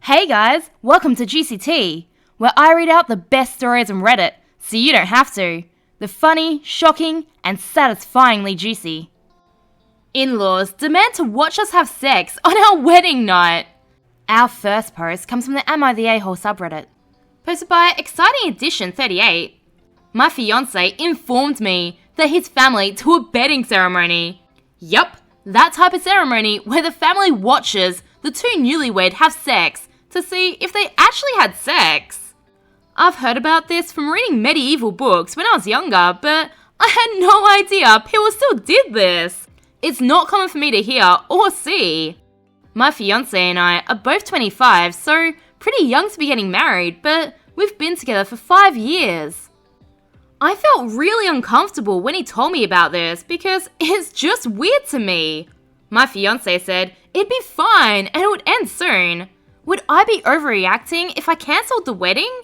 Hey guys, welcome to Juicy Tea, where I read out the best stories on Reddit, so you don't have to. The funny, shocking, and satisfyingly juicy. In-laws demand to watch us have sex on our wedding night. Our first post comes from the AmItheAsshole subreddit, posted by Exciting Edition 38. My fiancé informed me that his family to a bedding ceremony. Yup, that type of ceremony where the family watches the two newlywed have sex to see if they actually had sex. I've heard about this from reading medieval books when I was younger, but I had no idea people still did this. It's not common for me to hear or see. My fiancé and I are both 25, so pretty young to be getting married, but we've been together for 5 years. I felt really uncomfortable when he told me about this because it's just weird to me. My fiancé said it'd be fine and it would end soon. Would I be overreacting if I cancelled the wedding?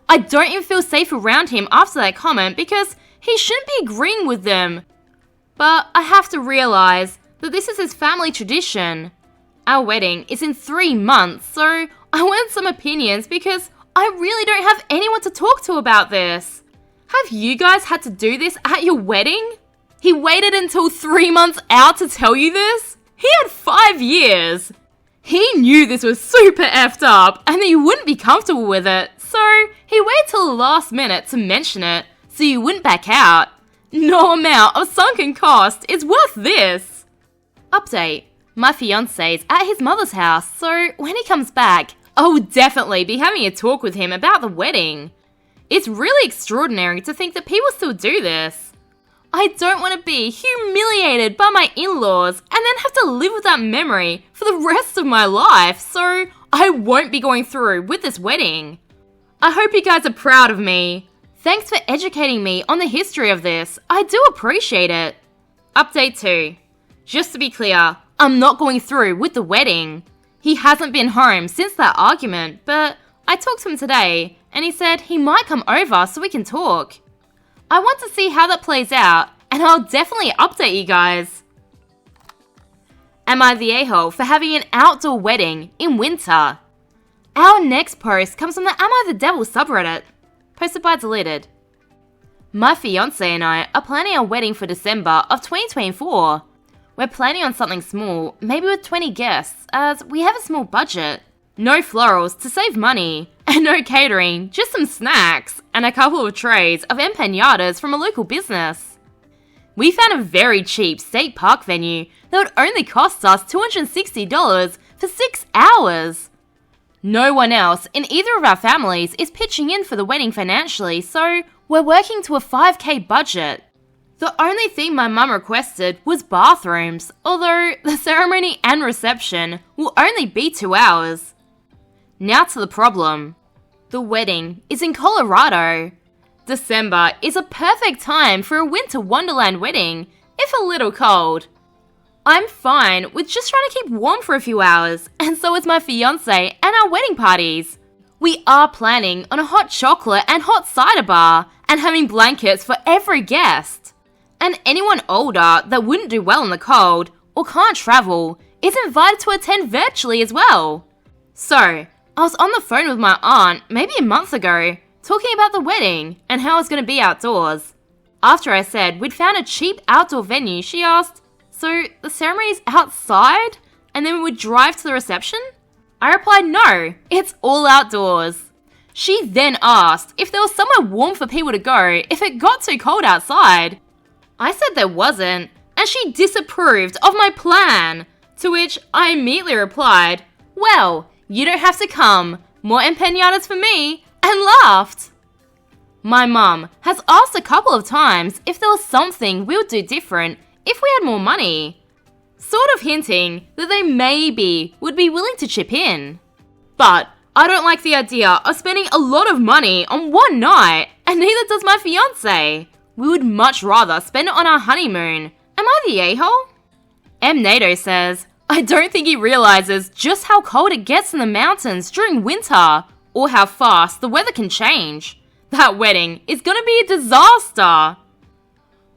I don't even feel safe around him after that comment because he shouldn't be agreeing with them. But I have to realise that this is his family tradition. Our wedding is in 3 months, so I want some opinions because I really don't have anyone to talk to about this. Have you guys had to do this at your wedding? He waited until 3 months out to tell you this? He had 5 years. He knew this was super effed up and that you wouldn't be comfortable with it, so he waited till the last minute to mention it so you wouldn't back out. No amount of sunken cost is worth this. Update. My fiancé's at his mother's house, so when he comes back, I will definitely be having a talk with him about the wedding. It's really extraordinary to think that people still do this. I don't want to be humiliated by my in-laws and then have to live with that memory for the rest of my life, so I won't be going through with this wedding. I hope you guys are proud of me. Thanks for educating me on the history of this. I do appreciate it. Update 2. Just to be clear, I'm not going through with the wedding. He hasn't been home since that argument, but I talked to him today and he said he might come over so we can talk. I want to see how that plays out, and I'll definitely update you guys. Am I the a-hole for having an outdoor wedding in winter? Our next post comes from the Am I the Devil subreddit, posted by Deleted. My fiancé and I are planning our wedding for December of 2024. We're planning on something small, maybe with 20 guests, as we have a small budget. No florals to save money, and no catering, just some snacks, and a couple of trays of empanadas from a local business. We found a very cheap state park venue that would only cost us $260 for 6 hours. No one else in either of our families is pitching in for the wedding financially, so we're working to a $5,000 budget. The only thing my mum requested was bathrooms, although the ceremony and reception will only be 2 hours. Now to the problem. The wedding is in Colorado. December is a perfect time for a winter wonderland wedding, if a little cold. I'm fine with just trying to keep warm for a few hours, and so is my fiancé and our wedding parties. We are planning on a hot chocolate and hot cider bar, and having blankets for every guest. And anyone older that wouldn't do well in the cold, or can't travel, is invited to attend virtually as well. So, I was on the phone with my aunt maybe a month ago, talking about the wedding and how it's going to be outdoors. After I said we'd found a cheap outdoor venue, she asked, so the ceremony's outside and then we would drive to the reception? I replied no, it's all outdoors. She then asked if there was somewhere warm for people to go if it got too cold outside. I said there wasn't, and she disapproved of my plan, to which I immediately replied, well, you don't have to come, more empanadas for me, and laughed. My mum has asked a couple of times if there was something we would do different if we had more money, sort of hinting that they maybe would be willing to chip in. But I don't like the idea of spending a lot of money on one night, and neither does my fiancé. We would much rather spend it on our honeymoon. Am I the a-hole? M. Nato says, I don't think he realizes just how cold it gets in the mountains during winter, or how fast the weather can change. That wedding is gonna be a disaster. Oh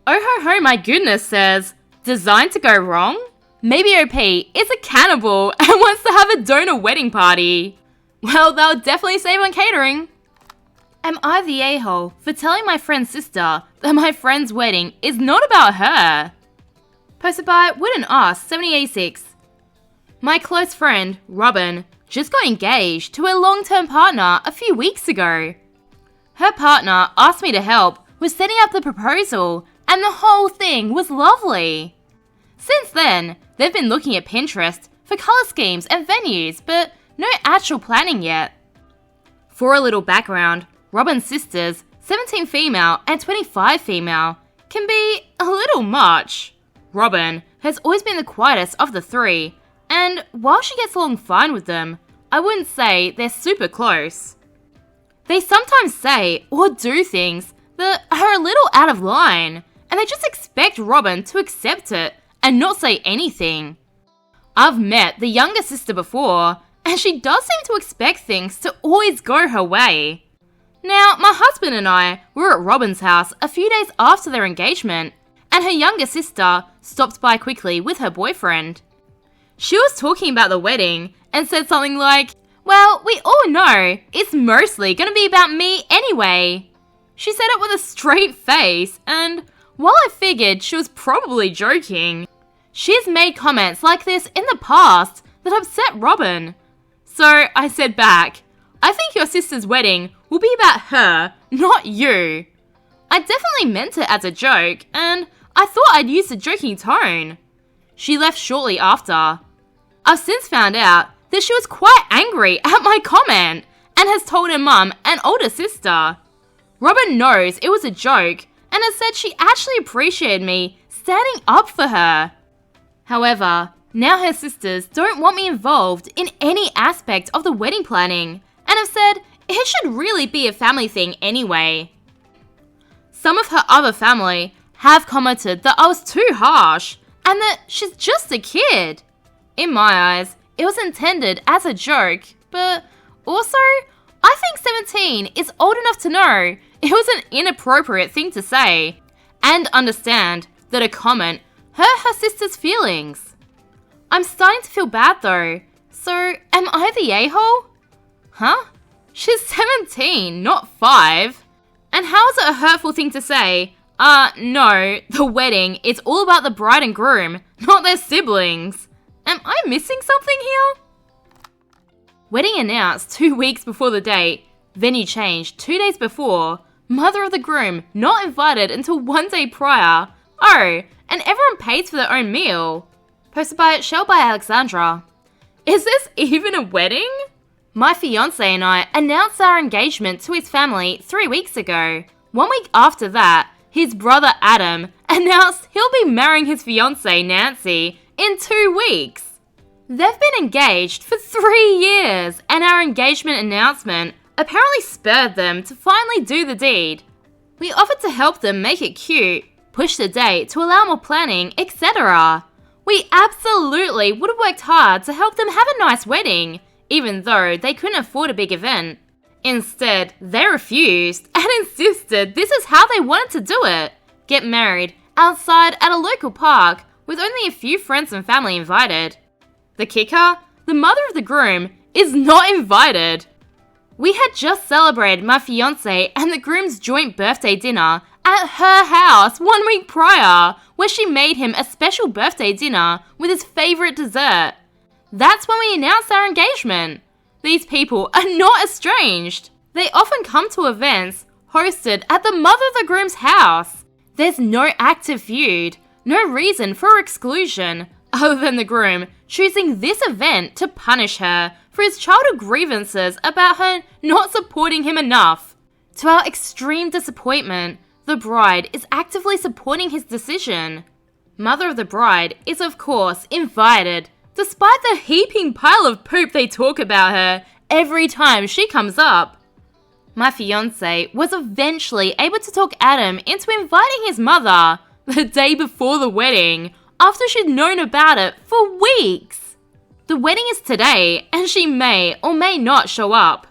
ho ho my goodness says, designed to go wrong? maybe OP is a cannibal and wants to have a donor wedding party. Well, they'll definitely save on catering. Am I the a-hole for telling my friend's sister that my friend's wedding is not about her? Posted by Wooden Ass 7086. My close friend, Robin, just got engaged to a long-term partner a few weeks ago. Her partner asked me to help with setting up the proposal, and the whole thing was lovely. Since then, they've been looking at Pinterest for colour schemes and venues, but no actual planning yet. For a little background, Robin's sisters, 17 female and 25 female, can be a little much. Robin has always been the quietest of the three, and while she gets along fine with them, I wouldn't say they're super close. They sometimes say or do things that are a little out of line, and they just expect Robin to accept it and not say anything. I've met the younger sister before, and she does seem to expect things to always go her way. Now, my husband and I were at Robin's house a few days after their engagement, and her younger sister stopped by quickly with her boyfriend. She was talking about the wedding and said something like, "Well, we all know it's mostly gonna be about me anyway." She said it with a straight face, and while I figured she was probably joking, she's made comments like this in the past that upset Robin. So I said back, "I think your sister's wedding will be about her, not you." I definitely meant it as a joke, and I thought I'd used a joking tone. She left shortly after. I've since found out that she was quite angry at my comment and has told her mum and older sister. Robin knows it was a joke and has said she actually appreciated me standing up for her. However, now her sisters don't want me involved in any aspect of the wedding planning and have said it should really be a family thing anyway. Some of her other family have commented that I was too harsh and that she's just a kid. In my eyes, it was intended as a joke, but also, I think 17 is old enough to know it was an inappropriate thing to say, and understand that a comment hurt her sister's feelings. I'm starting to feel bad though, so am I the a-hole? Huh? She's 17, not 5. And how is it a hurtful thing to say, no, the wedding is all about the bride and groom, not their siblings? Am I missing something here? Wedding announced 2 weeks before the date, venue changed 2 days before, mother of the groom not invited until 1 day prior, oh, and everyone pays for their own meal. Posted by Shell by Alexandra. Is this even a wedding? My fiancé and I announced our engagement to his family 3 weeks ago. 1 week after that, his brother Adam announced he'll be marrying his fiancée Nancy in 2 weeks. They've been engaged for 3 years, and our engagement announcement apparently spurred them to finally do the deed. We offered to help them make it cute, push the date to allow more planning, etc. We absolutely would have worked hard to help them have a nice wedding, even though they couldn't afford a big event. Instead, they refused and insisted this is how they wanted to do it. Get married outside at a local park with only a few friends and family invited. The kicker? The mother of the groom is not invited. We had just celebrated my fiancé and the groom's joint birthday dinner at her house 1 week prior, where she made him a special birthday dinner with his favourite dessert. That's when we announced our engagement. These people are not estranged. They often come to events hosted at the mother of the groom's house. There's no active feud, no reason for exclusion, other than the groom choosing this event to punish her for his childhood grievances about her not supporting him enough. To our extreme disappointment, the bride is actively supporting his decision. Mother of the bride is of course invited, despite the heaping pile of poop they talk about her every time she comes up. My fiancé was eventually able to talk Adam into inviting his mother the day before the wedding, after she'd known about it for weeks. The wedding is today, and she may or may not show up.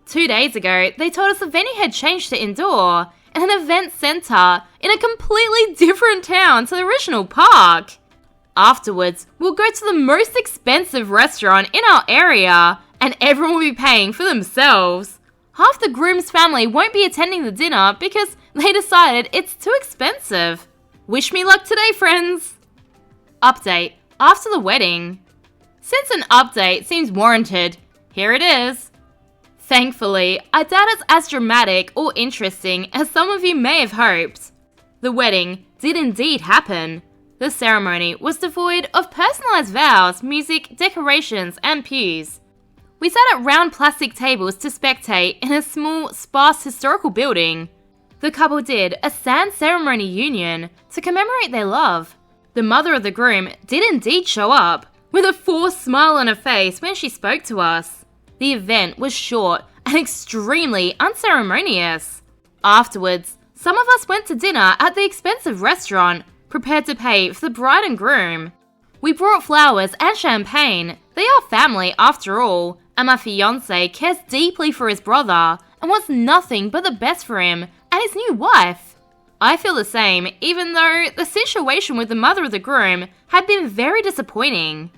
2 days ago, they told us the venue had changed to indoor, and an event centre in a completely different town to the original park. Afterwards, we'll go to the most expensive restaurant in our area, and everyone will be paying for themselves. Half the groom's family won't be attending the dinner because they decided it's too expensive. Wish me luck today, friends! Update after the wedding. Since an update seems warranted, here it is. Thankfully, I doubt it's as dramatic or interesting as some of you may have hoped. The wedding did indeed happen. The ceremony was devoid of personalised vows, music, decorations, and pews. We sat at round plastic tables to spectate in a small, sparse historical building. The couple did a sand ceremony union to commemorate their love. The mother of the groom did indeed show up, with a forced smile on her face when she spoke to us. The event was short and extremely unceremonious. Afterwards, some of us went to dinner at the expensive restaurant, prepared to pay for the bride and groom. We brought flowers and champagne. They are family after all, and my fiancé cares deeply for his brother and wants nothing but the best for him and his new wife. I feel the same, even though the situation with the mother of the groom had been very disappointing.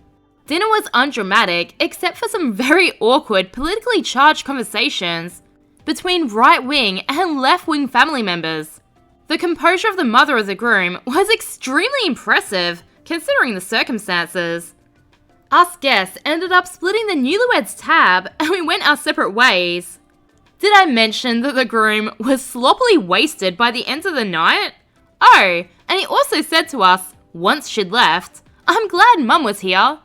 Dinner was undramatic except for some very awkward politically charged conversations between right-wing and left-wing family members. The composure of the mother of the groom was extremely impressive, considering the circumstances. Us guests ended up splitting the newlyweds tab and we went our separate ways. Did I mention that the groom was sloppily wasted by the end of the night? Oh, and he also said to us, once she'd left, "I'm glad Mum was here."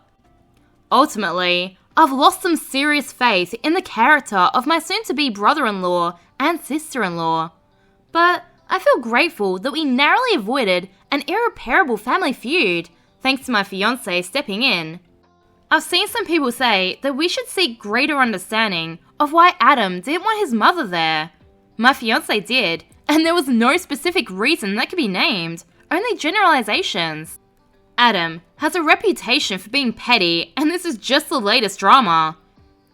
Ultimately, I've lost some serious faith in the character of my soon-to-be brother-in-law and sister-in-law. But I feel grateful that we narrowly avoided an irreparable family feud, thanks to my fiancé stepping in. I've seen some people say that we should seek greater understanding of why Adam didn't want his mother there. My fiancé did, and there was no specific reason that could be named, only generalizations. Adam has a reputation for being petty, and this is just the latest drama.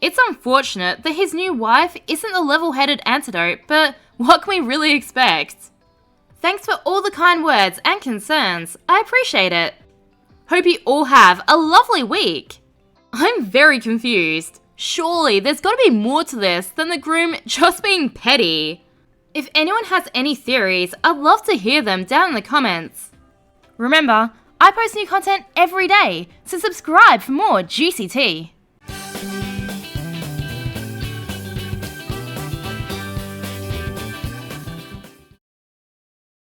It's unfortunate that his new wife isn't the level-headed antidote, but what can we really expect? Thanks for all the kind words and concerns, I appreciate it. Hope you all have a lovely week. I'm very confused. Surely there's gotta be more to this than the groom just being petty. If anyone has any theories, I'd love to hear them down in the comments. Remember, I post new content every day, so subscribe for more juicy tea.